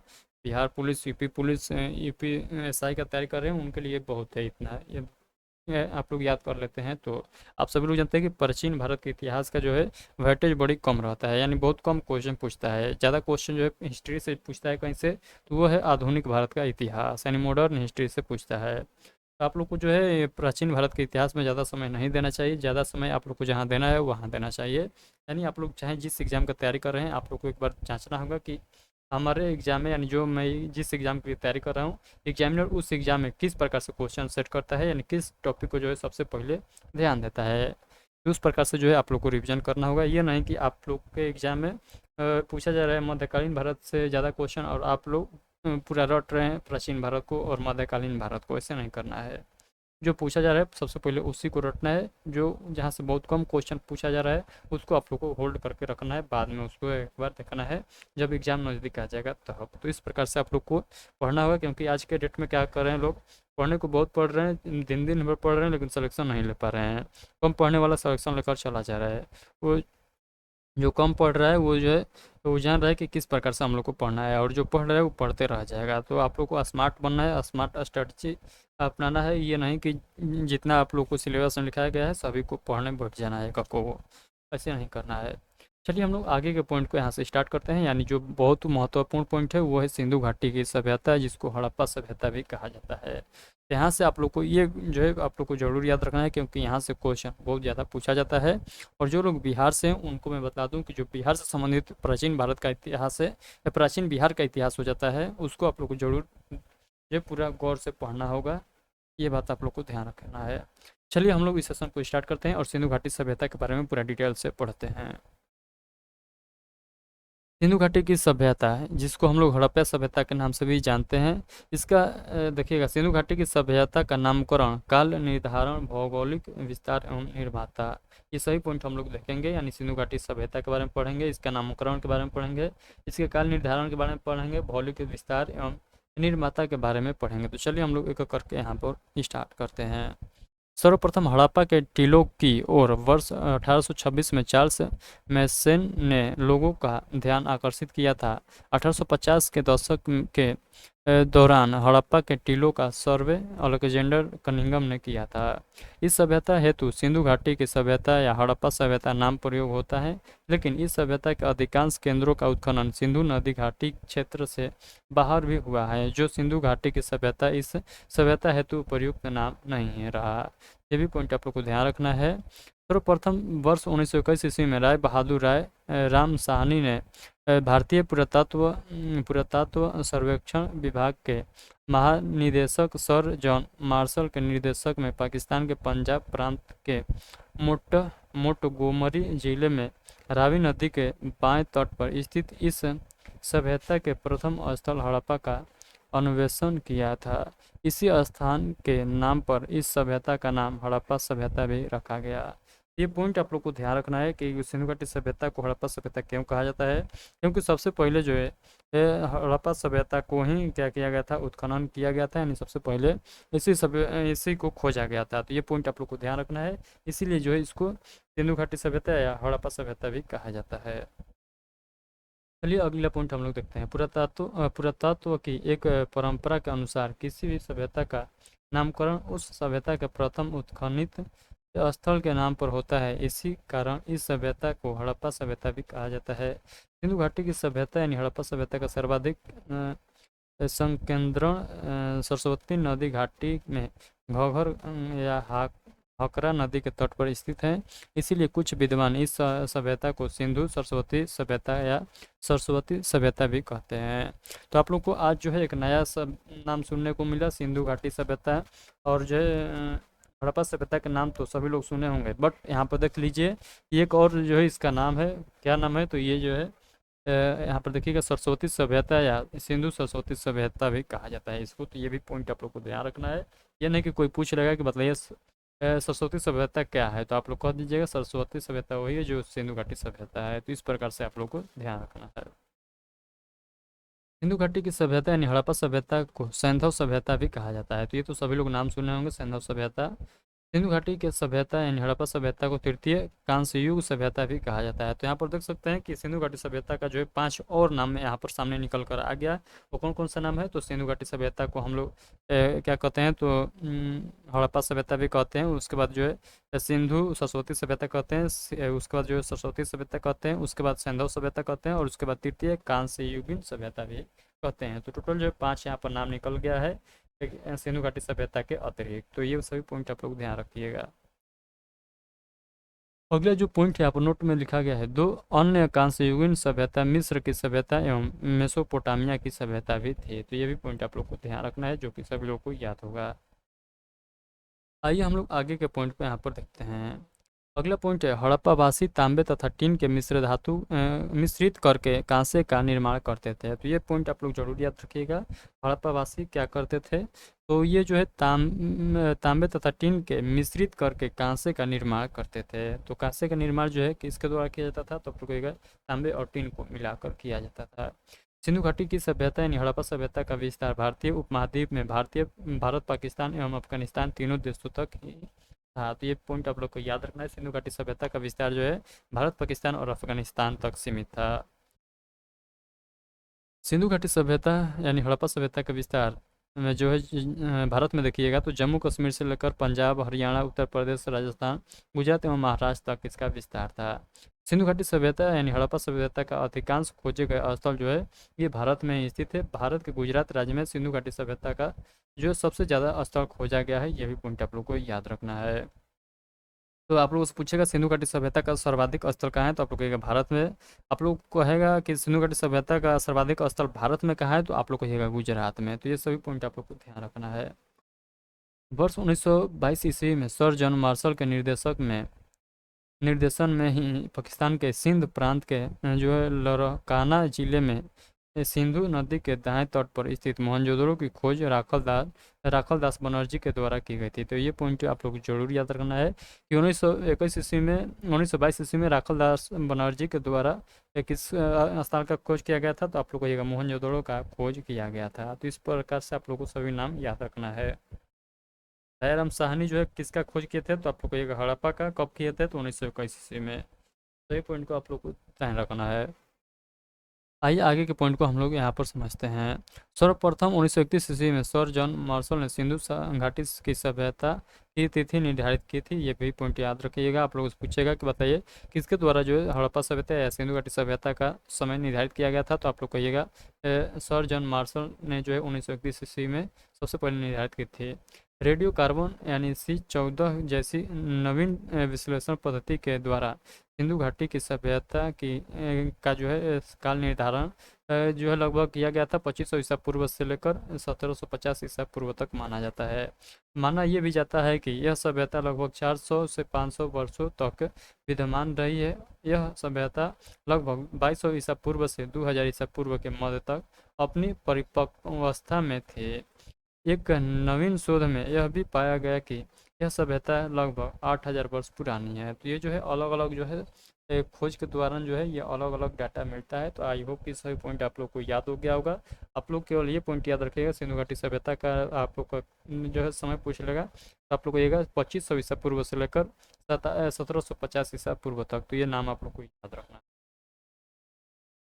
Bihar police, UP police, UP SI का तैयारी कर रहे हैं उनके लिए बहुत है। इतना ये आप लोग याद कर लेते हैं तो आप सभी लोग जानते हैं कि प्राचीन भारत के इतिहास का जो है वेटेज बड़ी कम रहता है, यानी बहुत कम क्वेश्चन पूछता है। ज़्यादा क्वेश्चन जो है हिस्ट्री से पूछता है कहीं से, तो वो है आधुनिक भारत का इतिहास यानी मॉडर्न हिस्ट्री से पूछता है। तो आप लोग को जो है प्राचीन भारत के इतिहास में ज़्यादा समय नहीं देना चाहिए। ज़्यादा समय आप लोग को जहाँ देना है वहाँ देना चाहिए। यानी आप लोग चाहे जिस एग्ज़ाम का तैयारी कर रहे हैं आप लोग को एक बार जांचना होगा कि हमारे एग्जाम में, यानी जो मैं जिस एग्ज़ाम की तैयारी कर रहा हूँ, एग्जामिनर उस एग्ज़ाम में किस प्रकार से क्वेश्चन सेट करता है, यानी किस टॉपिक को जो है सबसे पहले ध्यान देता है। तो उस प्रकार से जो है आप लोग को रिवीजन करना होगा। ये नहीं कि आप लोग के एग्ज़ाम में पूछा जा रहा है मध्यकालीन भारत से ज़्यादा क्वेश्चन और आप लोग पूरा रट रहे हैं प्राचीन भारत को और मध्यकालीन भारत को। ऐसे नहीं करना है। जो पूछा जा रहा है सबसे पहले उसी को रटना है। जो जहाँ से बहुत कम क्वेश्चन पूछा जा रहा है उसको आप लोग को होल्ड करके रखना है, बाद में उसको एक बार देखना है जब एग्ज़ाम नज़दीक आ जाएगा तब। तो इस प्रकार से आप लोग को पढ़ना होगा, क्योंकि आज के डेट में क्या कर रहे हैं लोग, पढ़ने को बहुत पढ़ रहे हैं, दिन दिन भर पढ़ रहे हैं, लेकिन सिलेक्शन नहीं ले पा रहे हैं। कम पढ़ने वाला सिलेक्शन लेकर चला जा रहा है। वो जो कम पढ़ रहा है वो जो है तो वो जान रहा है कि किस प्रकार से हम लोग को पढ़ना है, और जो पढ़ रहा है वो पढ़ते रह जाएगा। तो आप लोग को स्मार्ट बनना है, स्मार्ट स्ट्रेटजी अपनाना है। ये नहीं कि जितना आप लोग को सिलेबस में लिखाया गया है सभी को पढ़ने बैठ जाना है को, ऐसे नहीं करना है। चलिए हम लोग आगे के पॉइंट को यहाँ से स्टार्ट करते हैं। यानी जो बहुत महत्वपूर्ण पॉइंट है वो है सिंधु घाटी की सभ्यता, जिसको हड़प्पा सभ्यता भी कहा जाता है। यहाँ से आप लोग को ये जो है आप लोग को जरूर याद रखना है, क्योंकि यहाँ से क्वेश्चन बहुत ज़्यादा पूछा जाता है। और जो लोग बिहार से हैं उनको मैं बता दूं कि जो बिहार से संबंधित प्राचीन भारत का इतिहास है या प्राचीन बिहार का इतिहास हो जाता है, उसको आप लोग को जरूर ये पूरा गौर से पढ़ना होगा। ये बात आप लोग को ध्यान रखना है। चलिए हम लोग इस सेशन को स्टार्ट करते हैं और सिंधु घाटी सभ्यता के बारे में पूरा डिटेल से पढ़ते हैं। सिंधु घाटी की सभ्यता है जिसको हम लोग हड़प्पा सभ्यता के नाम से भी जानते हैं। इसका देखिएगा, सिंधु घाटी की सभ्यता का नामकरण, काल निर्धारण, भौगोलिक विस्तार एवं निर्माता, ये सभी पॉइंट हम लोग देखेंगे। यानी सिंधु घाटी सभ्यता के बारे में पढ़ेंगे, इसका नामकरण के बारे में पढ़ेंगे, इसके काल निर्धारण के बारे में पढ़ेंगे, भौगोलिक विस्तार एवं निर्माता के बारे में पढ़ेंगे। तो चलिए हम लोग एक एक करके यहाँ पर स्टार्ट करते हैं। सर्वप्रथम हड़प्पा के टीलों की ओर वर्ष 1826 में चार्ल्स मैसन ने लोगों का ध्यान आकर्षित किया था। 1850 के दशक के दौरान हड़प्पा के टीलों का सर्वे अलेक्जेंडर कनिंघम ने किया था। इस सभ्यता हेतु सिंधु घाटी की सभ्यता या हड़प्पा सभ्यता नाम प्रयोग होता है, लेकिन इस सभ्यता के अधिकांश केंद्रों का उत्खनन सिंधु नदी घाटी क्षेत्र से बाहर भी हुआ है। जो सिंधु घाटी की सभ्यता इस सभ्यता हेतु उपयुक्त नाम नहीं रहा। ये भी पॉइंट आप लोग को ध्यान रखना है। सर्वप्रथम वर्ष 1921 ईस्वी में राय बहादुर राय राम साहनी ने भारतीय पुरातत्व सर्वेक्षण विभाग के महानिदेशक सर जॉन मार्शल के निर्देशक में पाकिस्तान के पंजाब प्रांत के मोंटगोमरी जिले में रावी नदी के बाएं तट पर स्थित इस सभ्यता के प्रथम स्थल हड़प्पा का अन्वेषण किया था। इसी स्थान के नाम पर इस सभ्यता का नाम हड़प्पा सभ्यता भी रखा गया। ये पॉइंट आप लोग को ध्यान रखना है कि सिंधु घाटी सभ्यता को हड़प्पा सभ्यता क्यों कहा जाता है, क्योंकि सबसे पहले जो है हड़प्पा सभ्यता को ही क्या किया गया था, उत्खनन किया गया था। यानी सबसे पहले इसी को खोजा गया था। तो ये पॉइंट आप लोग को ध्यान रखना है, इसीलिए जो है इसको सिंधु घाटी सभ्यता या हड़प्पा सभ्यता भी कहा जाता है। चलिए अगला पॉइंट हम लोग देखते हैं। पुरातत्व की एक परंपरा के अनुसार किसी भी सभ्यता का नामकरण उस सभ्यता के प्रथम उत्खनन स्थल के नाम पर होता है। इसी कारण इस सभ्यता को हड़प्पा सभ्यता भी कहा जाता है। सिंधु घाटी की सभ्यता यानी हड़प्पा सभ्यता का सर्वाधिक संकेंद्रण सरस्वती नदी घाटी में घौघर या हकरा नदी के तट पर स्थित है। इसीलिए कुछ विद्वान इस सभ्यता को सिंधु सरस्वती सभ्यता या सरस्वती सभ्यता भी कहते हैं। तो आप लोग को आज जो है एक नया सब नाम सुनने को मिला, सिंधु घाटी सभ्यता। और जो है हड़प्पा सभ्यता के नाम तो सभी लोग सुने होंगे, बट यहाँ पर देख लीजिए एक और जो है इसका नाम है, क्या नाम है, तो ये जो है यहाँ पर देखिएगा सरस्वती सभ्यता या सिंधु सरस्वती सभ्यता भी कहा जाता है इसको। तो ये भी पॉइंट आप लोग को ध्यान रखना है। ये नहीं कि कोई पूछ लेगा कि बताइए सरस्वती सभ्यता क्या है, तो आप लोग कह दीजिएगा सरस्वती सभ्यता वही है जो सिंधु घाटी सभ्यता है। तो इस प्रकार से आप लोग को ध्यान रखना है। सिंधु घाटी की सभ्यता यानी हड़प्पा सभ्यता को सैंधव सभ्यता भी कहा जाता है। तो ये तो सभी लोग नाम सुने होंगे, सैंधव सभ्यता। सिंधु घाटी के सभ्यता यानी हड़प्पा सभ्यता को तृतीय कांस्य युग सभ्यता भी कहा जाता है। तो यहाँ पर देख सकते हैं कि सिंधु घाटी सभ्यता का जो है 5 और नाम यहाँ पर सामने निकल कर आ गया। वो कौन कौन सा नाम है, तो सिंधु घाटी सभ्यता को हम लोग क्या कहते हैं, तो हड़प्पा सभ्यता भी कहते हैं। उसके बाद जो है सिंधु सरस्वती सभ्यता कहते हैं, उसके बाद जो है सरस्वती सभ्यता कहते हैं, उसके बाद सैंधव सभ्यता कहते हैं, और उसके बाद तृतीय कांस्य युगीन सभ्यता भी कहते हैं। तो टोटल जो है 5 यहाँ पर नाम निकल गया है सिंधु घाटी सभ्यता के अतिरिक्त। तो ये सभी पॉइंट आप लोग ध्यान रखिएगा। अगला जो पॉइंट है आप नोट में लिखा गया है, 2 अन्य कांस्ययुगीन सभ्यता मिस्र की सभ्यता एवं मेसोपोटामिया की सभ्यता भी थी। तो ये भी पॉइंट आप लोग को ध्यान रखना है, जो कि सभी लोग को याद होगा। आइए हम लोग आगे के पॉइंट पे यहाँ पर देखते हैं। अगला पॉइंट है हड़प्पावासी तांबे तथा टीन के मिश्र धातु मिश्रित करके कांसे का निर्माण करते थे। तो ये पॉइंट आप लोग जरूर याद रखिएगा। हड़प्पावासी क्या करते थे, तो ये जो है तांबे तथा टीन के मिश्रित करके कांसे का निर्माण करते थे। तो कांसे का निर्माण जो है किसके द्वारा किया जाता था, तो आप लोग तांबे और टीन को मिलाकर किया जाता था। सिंधु घाटी की सभ्यता यानी हड़प्पा सभ्यता का विस्तार भारतीय उपमहाद्वीप में भारत पाकिस्तान एवं अफगानिस्तान तीनों देशों तक ही। हाँ, तो ये पॉइंट आप लोग को याद रखना है। सिंधु घाटी सभ्यता का विस्तार जो है भारत पाकिस्तान और अफगानिस्तान तक सीमित था। सिंधु घाटी सभ्यता यानी हड़प्पा सभ्यता का विस्तार में जो है भारत में देखिएगा तो जम्मू कश्मीर से लेकर पंजाब, हरियाणा, उत्तर प्रदेश, राजस्थान, गुजरात एवं महाराष्ट्र तक इसका विस्तार था। सिंधु घाटी सभ्यता यानी हड़प्पा सभ्यता का अधिकांश खोजे गए स्थल जो है ये भारत में स्थित है। भारत के गुजरात राज्य में सिंधु घाटी सभ्यता का जो सबसे ज़्यादा स्थल खोजा गया है, ये भी पॉइंट आप लोग को याद रखना है। तो आप लोग से पूछेगा सिंधु घाटी सभ्यता का सर्वाधिक स्थल कहाँ है, तो आप लोग कहिएगा भारत में। आप लोग कहेगा कि सिंधु घाटी सभ्यता का सर्वाधिक स्थल भारत में कहाँ है, तो आप लोग कहिएगा गुजरात में। तो ये सभी पॉइंट आप लोग को ध्यान रखना है। वर्ष 1922 ईस्वी में सर जॉन मार्शल के निर्देशन में ही पाकिस्तान के सिंध प्रांत के जो है लरकाना जिले में सिंधु नदी के दाएं तट पर स्थित मोहनजोदड़ो की खोज राखलदास बनर्जी के द्वारा की गई थी। तो ये पॉइंट आप लोग जरूर याद रखना है कि 1922 ईस्वी में राखलदास बनर्जी के द्वारा किस स्थान का खोज किया गया था, तो आप लोग को मोहनजोदड़ो का खोज किया गया था। तो इस प्रकार से आप लोग को सभी नाम याद रखना है। दयाराम साहनी जो है किसका खोज किए थे, तो आप लोग को हड़प्पा का कब किए थे, तो 1921 ईस्वी में। तो ये पॉइंट को आप लोग को ध्यान रखना है। आइए आगे के पॉइंट को हम लोग यहाँ पर समझते हैं। सर्वप्रथम 1931 ईस्वी में सर जॉन मार्शल ने सिंधु घाटी की सभ्यता की तिथि निर्धारित की थी। ये भी पॉइंट याद रखिएगा। आप लोग से पूछेगा कि बताइए किसके द्वारा जो है हड़प्पा सभ्यता या सिंधु घाटी सभ्यता का समय निर्धारित किया गया था, तो आप लोग कहिएगा सर जॉन मार्शल ने जो है 1931 ईस्वी में सबसे पहले निर्धारित की थी। रेडियो कार्बन यानी C14 जैसी नवीन विश्लेषण पद्धति के द्वारा सिंधु घाटी की सभ्यता की का जो है काल निर्धारण जो है लगभग किया गया था 2500 ईसा पूर्व से लेकर 1750 ईसा पूर्व तक माना जाता है। माना यह भी जाता है कि यह सभ्यता लगभग 400 से 500 वर्षों तक विद्यमान रही है। यह सभ्यता लगभग 2200 ईसा पूर्व से 2000 ईसा पूर्व के मध्य तक अपनी परिपक्वावस्था में थे। एक नवीन शोध में यह भी पाया गया कि यह सभ्यता लगभग 8000 वर्ष पुरानी है। तो ये जो है अलग अलग जो है खोज के दौरान जो है ये अलग अलग डाटा मिलता है। तो आई होप कि सभी पॉइंट आप लोग को याद हो गया होगा। आप लोग केवल ये पॉइंट याद रखिएगा, सिंधु घाटी सभ्यता का आप लोग का जो है समय पूछ लेगा तो आप लोग को 2500 ईसा पूर्व से लेकर 1750 ईसा पूर्व तक। तो ये नाम आप लोग को याद रखना है।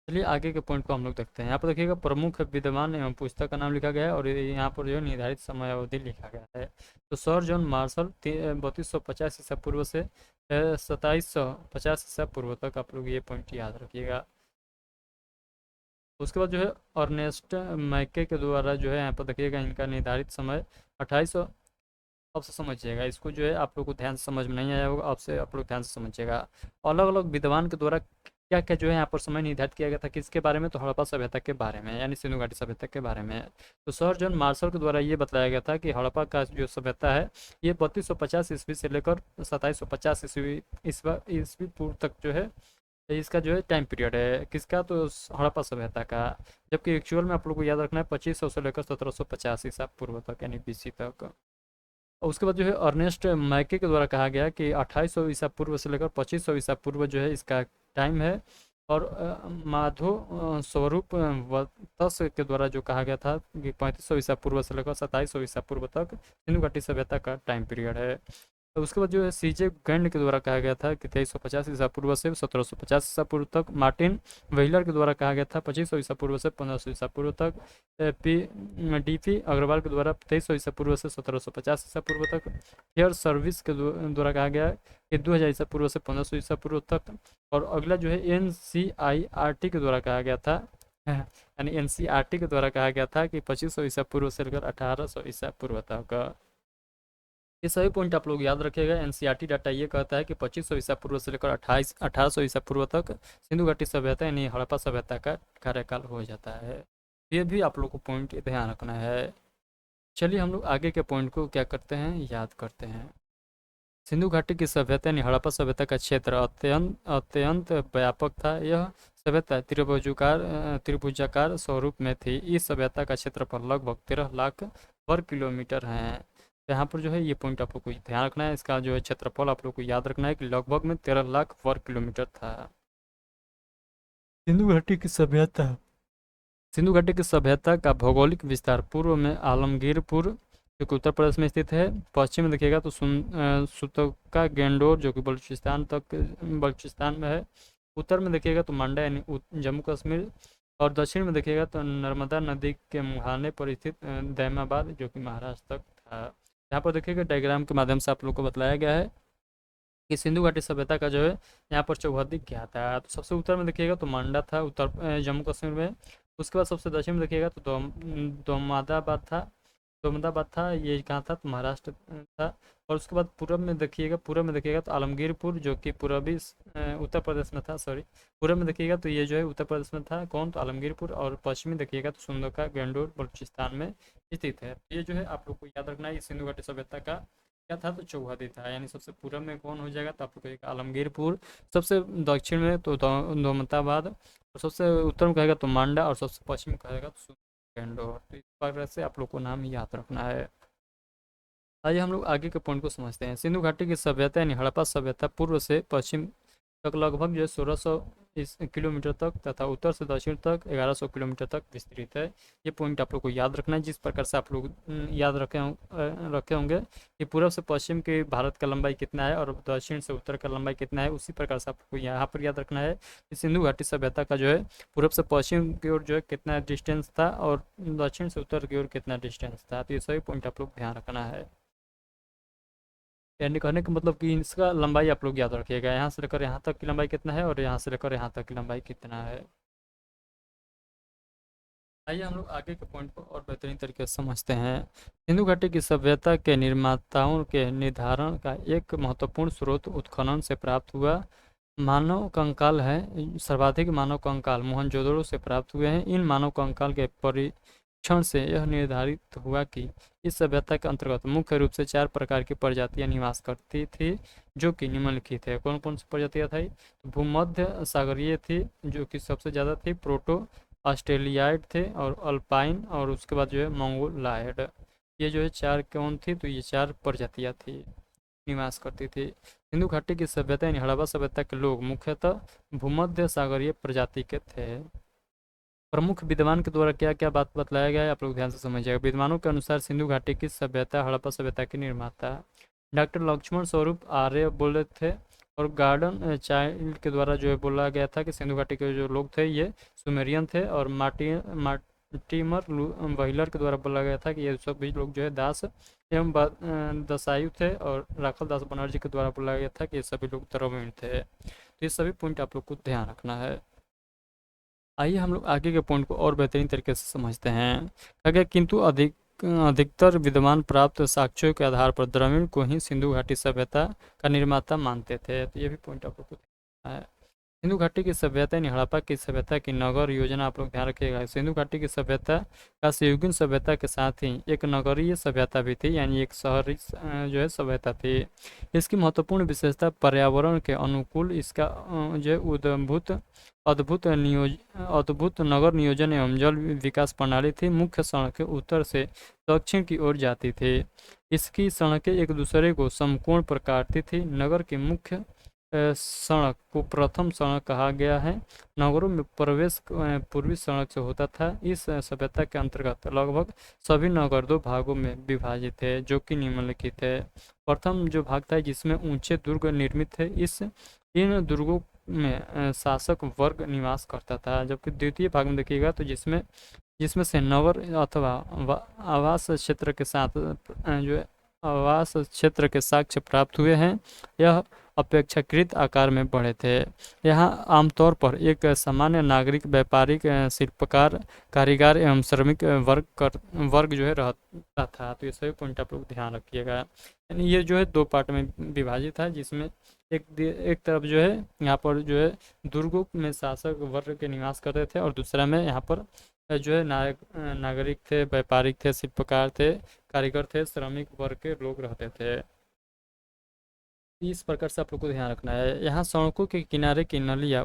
चलिए आगे के पॉइंट को हम लोग देखते हैं। यहाँ पर देखिएगा प्रमुख विद्वान एवं पुस्तक का नाम लिखा गया है और यहाँ पर जो है निर्धारित समय अवधि लिखा गया है। तो सर जॉन मार्शल 3250 ईसा पूर्व से 2750 ईसा पूर्व तक आप लोग ये पॉइंट याद रखिएगा। उसके बाद जो है अर्नेस्ट मैके के द्वारा जो है यहाँ पर देखिएगा इनका निर्धारित समय 2800। अब से समझिएगा इसको, जो है आप लोग को ध्यान से समझ में नहीं आया होगा, अब से आप लोग ध्यान से समझिएगा। अलग अलग विद्वान के द्वारा क्या क्या जो है यहाँ पर समय निर्धारित किया गया था, किसके बारे में, तो हड़प्पा सभ्यता के बारे में, यानी सिंधु घाटी सभ्यता के बारे में। तो सर जॉन मार्शल के द्वारा ये बताया गया था कि हड़प्पा का जो सभ्यता है ये 3250 ईस्वी से लेकर 2750 ईस्वी ईस्वी पूर्व तक जो है इसका जो है टाइम पीरियड है। किसका, तो हड़प्पा सभ्यता का। जबकि एक्चुअल में आप लोग को याद रखना है 2500 से लेकर 1750 ईसा पूर्व तक, यानी बीसी तक। और उसके बाद जो है अर्नेस्ट मैके के द्वारा कहा गया कि 2800 ईसा पूर्व से लेकर 2500 ईसा पूर्व जो है इसका टाइम है। और माधो स्वरूप वत्स के द्वारा जो कहा गया था कि 3500 ईसा पूर्व से लेकर 2700 ईसा पूर्व तक सिंधु घाटी सभ्यता का टाइम पीरियड है। तो उसके बाद जो है सीजे गैंड के द्वारा कहा गया था कि 2350 ईसा पूर्व से 1750 ईसा पूर्व तक। मार्टिन व्हीलर के द्वारा कहा गया था 2500 ईसा पूर्व से 1500 ईसा पूर्व तक। पी डीपी अग्रवाल के द्वारा 2300 ईसा पूर्व से 1750 ईसा पूर्व तक। हेयर सर्विस के द्वारा कहा गया कि 2000 ईसा पूर्व से 1500 ईसा पूर्व तक। और अगला जो है NCERT के द्वारा कहा गया था, यानी NCERT के द्वारा कहा गया था कि 2500 ईसा पूर्व से लेकर 1800 ईसा पूर्व तक। ये सभी पॉइंट आप लोग याद रखिएगा। एनसीईआरटी डाटा ये कहता है कि 2500 ईसा पूर्व से लेकर 1800 ईसा पूर्व तक सिंधु घाटी सभ्यता यानी हड़प्पा सभ्यता का कार्यकाल हो जाता है। ये भी आप लोग को पॉइंट ध्यान रखना है। चलिए हम लोग आगे के पॉइंट को क्या करते हैं, याद करते हैं। सिंधु घाटी की सभ्यता यानी हड़प्पा सभ्यता का क्षेत्र अत्यंत व्यापक था। यह सभ्यता त्रिभुजाकार स्वरूप में थी। इस सभ्यता का क्षेत्रफल लगभग 13 लाख वर्ग किलोमीटर है। तो यहाँ पर जो है ये पॉइंट आप लोग को ध्यान रखना है। इसका जो है क्षेत्रफल आप लोग को याद रखना है कि लगभग में 13 लाख वर्ग किलोमीटर था। सिंधु घाटी की सभ्यता सिंधु घाटी की सभ्यता का भौगोलिक विस्तार पूर्व में आलमगीरपुर जो कि उत्तर प्रदेश में स्थित है, पश्चिम में देखिएगा तो सुतका गेंडोर जो कि बलूचिस्तान में है, उत्तर में देखिएगा तो मांडा यानी जम्मू कश्मीर, और दक्षिण में देखिएगा तो नर्मदा नदी के मुहाने पर स्थित दैमाबाद जो कि महाराष्ट्र तक था। यहाँ पर देखिएगा डायग्राम के माध्यम से आप लोग को बताया गया है कि सिंधु घाटी सभ्यता का जो है यहाँ पर चौहद्दी क्या था। तो सबसे उत्तर में देखिएगा तो मांडा था, उत्तर जम्मू कश्मीर में। उसके बाद सबसे दक्षिण में देखिएगा तो दोमदाबाद था, ये कहाँ था, तो महाराष्ट्र था। और उसके बाद पूरब में देखिएगा तो आलमगीरपुर जो कि पूर्वी उत्तर प्रदेश में था, सॉरी पूरब में देखिएगा तो ये जो है उत्तर प्रदेश में था, कौन, तो आलमगीरपुर। और पश्चिमी देखिएगा तो सुंदरका गेंडोर बलूचिस्तान में स्थित है। ये जो है आप लोग को याद रखना है। सिंधु घाटी सभ्यता का क्या था, तो चौहदी था, यानी सबसे पूरब में कौन हो जाएगा, तो आप लोग को एक आलमगीरपुर, सबसे दक्षिण में तो दोमताबाद, और सबसे उत्तर में कहेगा तो मांडा, और सबसे पश्चिम में कहेगा तो गेंडोर। तो इस प्रकार से आप लोग को नाम याद रखना है। आइए हम लोग आगे के पॉइंट को समझते हैं। सिंधु घाटी की सभ्यता यानी हड़प्पा सभ्यता पूर्व से पश्चिम तक लगभग जो है 1600 किलोमीटर तक तथा उत्तर से दक्षिण तक 1100 किलोमीटर तक विस्तृत है। ये पॉइंट आप लोग को याद रखना है। जिस प्रकार से आप लोग याद रखे होंगे कि पूर्व से पश्चिम के भारत का लंबाई कितना है और दक्षिण से उत्तर का लंबाई कितना है, उसी प्रकार से आपको यहाँ पर याद रखना है कि सिंधु घाटी सभ्यता का जो है पूर्व से पश्चिम की ओर जो है कितना डिस्टेंस था और दक्षिण से उत्तर की ओर कितना डिस्टेंस था। तो ये सभी पॉइंट आप लोग ध्यान रखना है। यानी कहने का मतलब कि इसका लंबाई आप लोग याद रखिएगा, यहाँ से लेकर यहाँ तक की लंबाई कितना है और यहाँ से लेकर यहाँ तक की लंबाई कितना है। आइए हम लोग आगे के पॉइंट को और बेहतरीन तरीके से समझते हैं। सिंधु घाटी की सभ्यता के निर्माताओं के निर्धारण का एक महत्वपूर्ण स्रोत उत्खनन से प्राप्त हुआ मानव कंकाल है। सर्वाधिक मानव कंकाल मोहनजोदड़ो से प्राप्त हुए हैं। इन मानव कंकाल के परीक्षण से यह निर्धारित हुआ कि इस सभ्यता के अंतर्गत मुख्य रूप से 4 प्रकार की प्रजातियां निवास करती थी, जो कि निम्नलिखित है। कौन कौन सी प्रजातियां थी, तो भूमध्य सागरीय थी जो कि सबसे ज़्यादा थी, प्रोटो ऑस्ट्रेलियाइड थे, और अल्पाइन, और उसके बाद जो है मंगोलायड। ये जो है 4 कौन थी, तो ये 4 प्रजातियाँ थी, निवास करती थी। सिंधु घाटी की सभ्यता यानी हड़प्पा सभ्यता के लोग मुख्यतः भूमध्य सागरीय प्रजाति के थे। प्रमुख विद्वान के द्वारा क्या क्या बात बतलाया गया है, आप लोग ध्यान से समझिएगा। विद्वानों के अनुसार सिंधु घाटी की सभ्यता हड़प्पा सभ्यता के निर्माता डॉक्टर लक्ष्मण स्वरूप आर्य बोले थे। और गार्डन चाइल्ड के द्वारा जो है बोला गया था कि सिंधु घाटी के जो लोग थे ये सुमेरियन थे, और मार्टिमर व्हीलर के द्वारा बोला गया था कि ये सब भी लोग जो है दास एवं दसायु थे, और राखल दास बनर्जी के द्वारा बोला गया था कि ये सभी लोग द्रविड़ थे। तो ये सभी पॉइंट आप लोग को ध्यान रखना है। आइए हम लोग आगे के पॉइंट को और बेहतरीन तरीके से समझते हैं। आगे किंतु अधिकतर विद्वान प्राप्त साक्ष्यों के आधार पर द्रविड़ को ही सिंधु घाटी सभ्यता का निर्माता मानते थे। तो ये भी पॉइंट आप लोग को ध्यान रखना है। सिंधु घाटी की सभ्यता यानी हड़प्पा की सभ्यता की नगर योजना आप लोग ध्यान रखिएगा। सिंधु घाटी की सभ्यता का संयुगीन सभ्यता के साथ ही एक नगरीय सभ्यता भी थी, यानी एक शहरी जो है सभ्यता थी। इसकी महत्वपूर्ण विशेषता पर्यावरण के अनुकूल इसका जो है अद्भुत नगर नियोजन एवं जल विकास प्रणाली थी। मुख्य सड़कें उत्तर से दक्षिण की ओर जाती थी। इसकी सड़कें एक दूसरे को समकोण पर काटती थी। नगर की मुख्य सड़क को प्रथम सड़क कहा गया है। नगरों में प्रवेश पूर्वी सड़क से होता था। इस सभ्यता के अंतर्गत लगभग सभी नगर दो भागों में विभाजित थे, जो कि निम्नलिखित है। प्रथम जो भाग था जिसमें ऊंचे दुर्ग निर्मित थे, इन दुर्गों में शासक वर्ग निवास करता था। जबकि द्वितीय भाग में देखिएगा तो जिसमें जिसमें से नगर अथवा आवास क्षेत्र के साथ जो आवास क्षेत्र के साक्ष्य प्राप्त हुए हैं, यह अपेक्षाकृत आकार में बड़े थे। यहाँ आमतौर पर एक सामान्य नागरिक, व्यापारिक, शिल्पकार, कारीगर एवं श्रमिक वर्ग जो है रहता था। तो ये सभी पॉइंट आप लोग ध्यान रखिएगा। यानी ये जो है दो पार्ट में विभाजित है, जिसमें एक तरफ जो है यहाँ पर जो है दुर्गों में शासक वर्ग के निवास करते थे, और दूसरा में यहाँ पर जो है नागरिक थे, व्यापारिक थे, शिल्पकार थे, कारीगर थे, श्रमिक वर्ग के लोग रहते थे। इस प्रकार से आप लोग को ध्यान रखना है। यहाँ सड़कों के किनारे की नलियाँ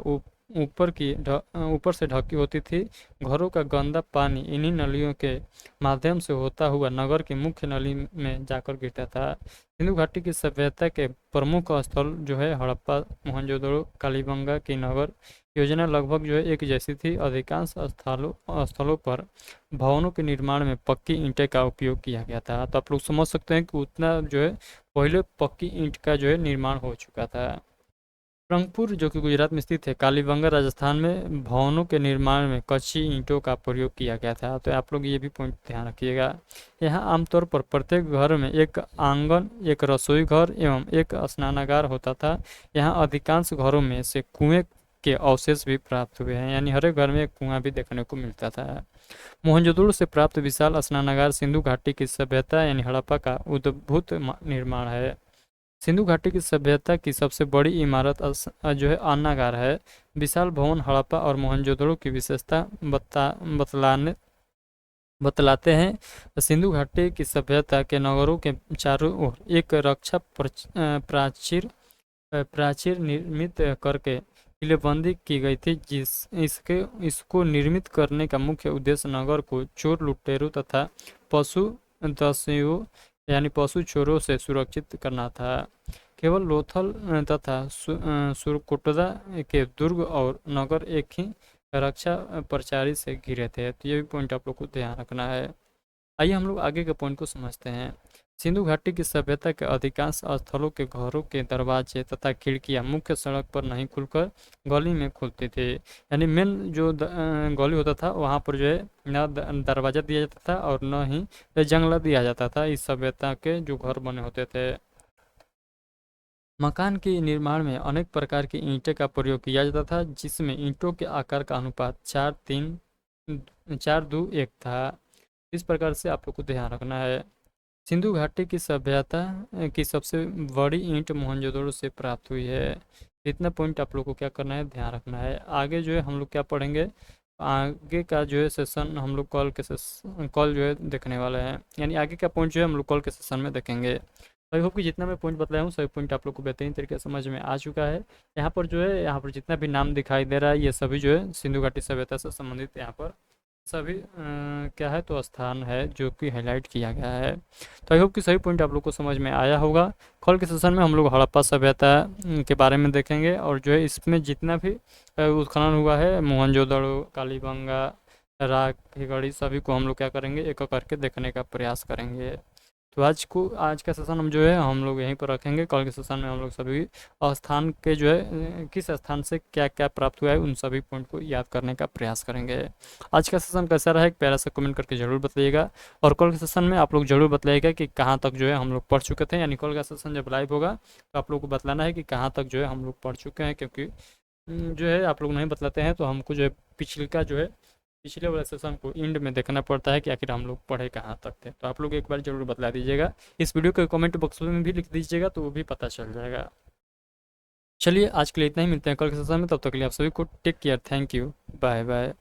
ऊपर से ढकी होती थी। घरों का गंदा पानी इन्हीं नलियों के माध्यम से होता हुआ नगर की मुख्य नली में जाकर गिरता था। सिंधु घाटी की सभ्यता के प्रमुख स्थल जो है हड़प्पा, मोहनजोदड़ो, कालीबंगा की नगर योजना लगभग जो है एक जैसी थी। अधिकांश स्थलों पर भवनों के निर्माण में पक्की ईंटें का उपयोग किया गया था। तो आप लोग समझ सकते हैं कि उतना जो है पहले पक्की ईंट का जो है निर्माण हो चुका था। रंगपुर जो कि गुजरात में स्थित है, कालीबंगा राजस्थान में भवनों के निर्माण में कच्ची ईंटों का प्रयोग किया गया था। तो आप लोग ये भी पॉइंट ध्यान रखिएगा। यहाँ आमतौर पर प्रत्येक घर में एक आंगन, एक रसोई घर एवं एक स्नानागार होता था। यहाँ अधिकांश घरों में से कुएं के अवशेष भी प्राप्त हुए हैं, यानी हर एक घर में एक कुआं भी देखने को मिलता था। मोहनजोदड़ो से प्राप्त विशाल स्नानागार सिंधु घाटी की सभ्यता यानी हड़प्पा का उद्भूत निर्माण है। सिंधु घाटी की सभ्यता की सबसे बड़ी इमारत जो है अन्नागार है। विशाल भवन हड़प्पा और मोहनजोदड़ो की विशेषता बतलाते हैं। सिंधु घाटी की सभ्यता के नगरों के चारों ओर एक रक्षा प्राचीर निर्मित करके किलेबंदी की गई थी। इसको निर्मित करने का मुख्य उद्देश्य नगर को चोर लुटेरों तथा पशु दस्युओं यानी पशु चोरों से सुरक्षित करना था। केवल लोथल तथा सुरकोटदा के दुर्ग और नगर एक ही रक्षा प्रचारी से घिरे थे। तो ये भी पॉइंट आप लोग को ध्यान रखना है। आइए हम लोग आगे के पॉइंट को समझते हैं। सिंधु घाटी की सभ्यता के अधिकांश स्थलों के घरों के दरवाजे तथा खिड़कियां मुख्य सड़क पर नहीं खुलकर गली में खुलती थी। यानी मेन जो गली होता था वहां पर जो है न दरवाजा दिया जाता था और न ही जंगला दिया जाता था। इस सभ्यता के जो घर बने होते थे, मकान के निर्माण में अनेक प्रकार की ईंटें का प्रयोग किया जाता था, जिसमें ईंटों के आकार का अनुपात 4:3:1 था। इस प्रकार से आप लोग को ध्यान रखना है। सिंधु घाटी की सभ्यता की सबसे बड़ी ईंट मोहनजोदड़ो से प्राप्त हुई है। इतना पॉइंट आप लोग को क्या करना है, ध्यान रखना है। आगे जो है हम लोग क्या पढ़ेंगे, आगे का जो है सेशन हम लोग कल जो है देखने वाले हैं, यानी आगे का पॉइंट जो है हम लोग कल के सेशन में देखेंगे। आई होप कि जितना मैं पॉइंट बताया हूँ सभी पॉइंट आप लोग को बेहतरीन तरीके से समझ में आ चुका है। यहाँ पर जो है यहाँ पर जितना भी नाम दिखाई दे रहा है ये सभी जो है सिंधु घाटी सभ्यता से संबंधित यहाँ पर सभी क्या है तो स्थान है जो कि हाईलाइट किया गया है। तो आई होप कि सभी पॉइंट आप लोग को समझ में आया होगा। कल के सेशन में हम लोग हड़प्पा सभ्यता के बारे में देखेंगे, और जो है इसमें जितना भी उत्खनन हुआ है मोहनजोदड़ो, कालीबंगा, राखीगढ़ी, सभी को हम लोग क्या करेंगे एक एक करके देखने का प्रयास करेंगे। तो आज का सेशन हम जो है हम लोग यहीं पर रखेंगे। कल के सेशन में हम लोग सभी स्थान के जो है किस स्थान से क्या क्या प्राप्त हुआ है उन सभी पॉइंट को याद करने का प्रयास करेंगे। आज का सेशन कैसा रहा एक प्यारा सा कमेंट करके ज़रूर बताइएगा। और कल के सेशन में आप लोग ज़रूर बताइएगा कि कहाँ तक जो है हम लोग पढ़ चुके थे, यानी कल का सेशन जब लाइव होगा तो आप लोग को बतलाना है कि कहाँ तक जो है हम लोग पढ़ चुके हैं, क्योंकि जो है आप लोग नहीं बतलाते हैं तो हमको जो है पिछले का जो है पिछले वाले सेशन को एंड में देखना पड़ता है कि आखिर हम लोग पढ़े कहाँ तक थे। तो आप लोग एक बार ज़रूर बतला दीजिएगा, इस वीडियो के कमेंट बॉक्स में भी लिख दीजिएगा तो वो भी पता चल जाएगा। चलिए आज के लिए इतना ही, मिलते हैं कल के सेशन में, तब तक के लिए आप सभी को take care, thank you, bye bye.